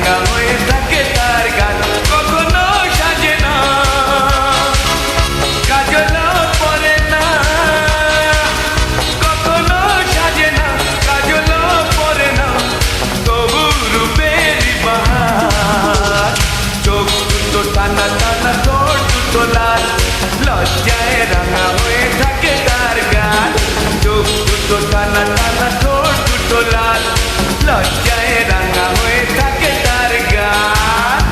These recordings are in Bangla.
রাঙা হয়ে থাকে তার গান কখনো সাজে না কাজল পরে না কখনো সাজে না কাজল পরে না তবু রূপের বাহার চোখ দুটো টানা টানা ঠোঁট দুটো লাল লজ্জায় রাঙা হয়ে থাকে তার গান চোখ দুটো টানা টানা ঠোঁট দুটো লাল লজ্জায় রাঙা হয়ে থাকে তার গান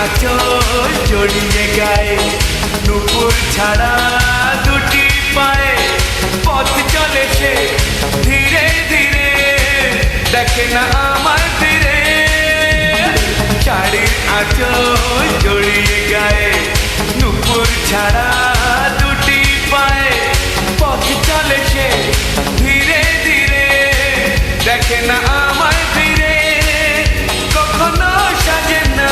আঁচল জড়িয়ে গায়ে নুপুর ছাড়া দুটি পায়ে পথ চলে সে ধীরে ধীরে দেখে না আমার ধীরে শাড়ির আঁচল জড়িয়ে গায়ে নুপুর ছাড়া দুটি পায়ে পথ চলে সে ধীরে ধীরে দেখে না আমার ধীরে কখনো সাজে না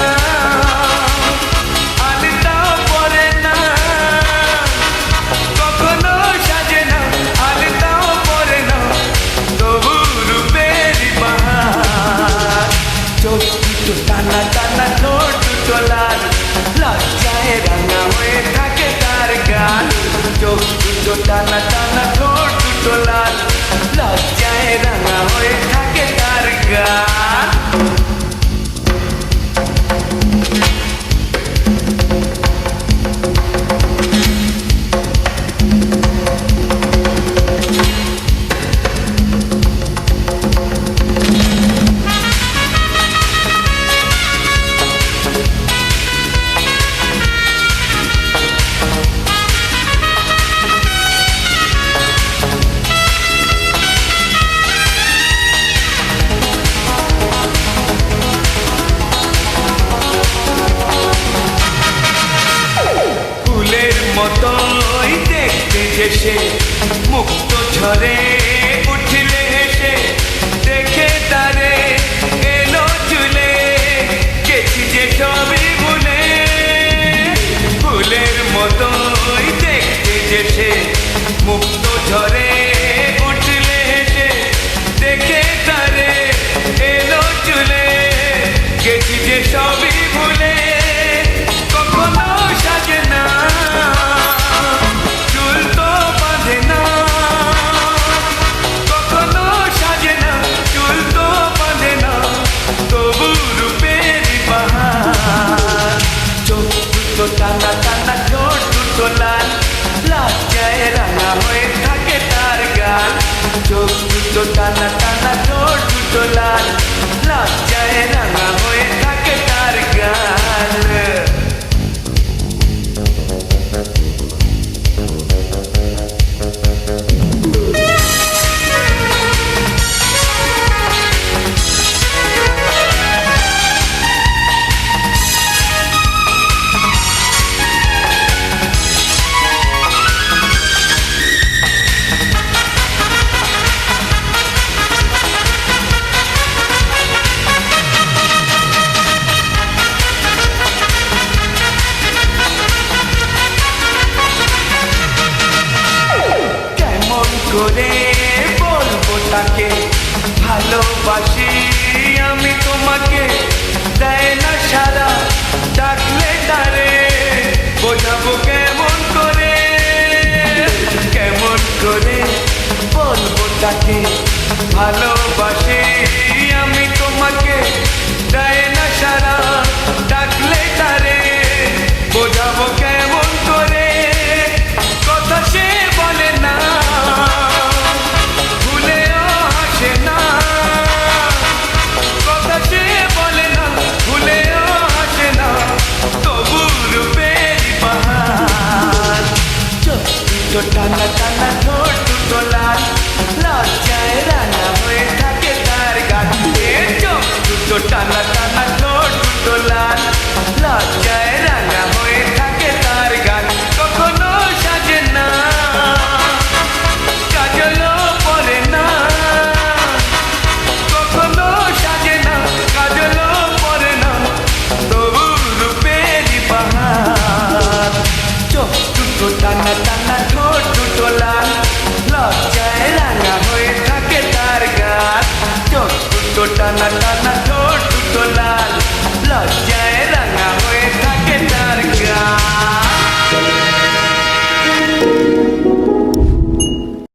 টানা টানা ঠোঁট দুটো লাল লজ্জায় রাঙা হয়ে থাকে তার গান চোখ দুটো টানা টানা ঠোঁট দুটো লাল লজ্জায় রাঙা হয়ে থাকে তার গান মতোই দেখতে যে সে মুক্ত ঝরে উঠলে হেসে দেখে তারে এলো চুলে গেছি যে সবই ভুলে ফুলের মতোই দেখতে যে সে মুক্ত ঝরে উঠলে হেসে দেখে তারে এলো চুলে গেছি যে সবই ভুলে কখনো সাজে না টানা টানা ঠোঁট দুটো লাল লজ্জায় রাঙা হয়ে থাকে তার গান চোখ দুটো টানা টানা ঠোঁট দুটো লাল লজ্জায় রাঙা হয়ে থাকে তার গান করে বলবো তাকে ভালোবাসি আমি তোমাকে দেয় না সারা ডাকলে তারে বোঝাবো কেমন করে বলবো তাকে ভালোবাসি আমি তোমাকে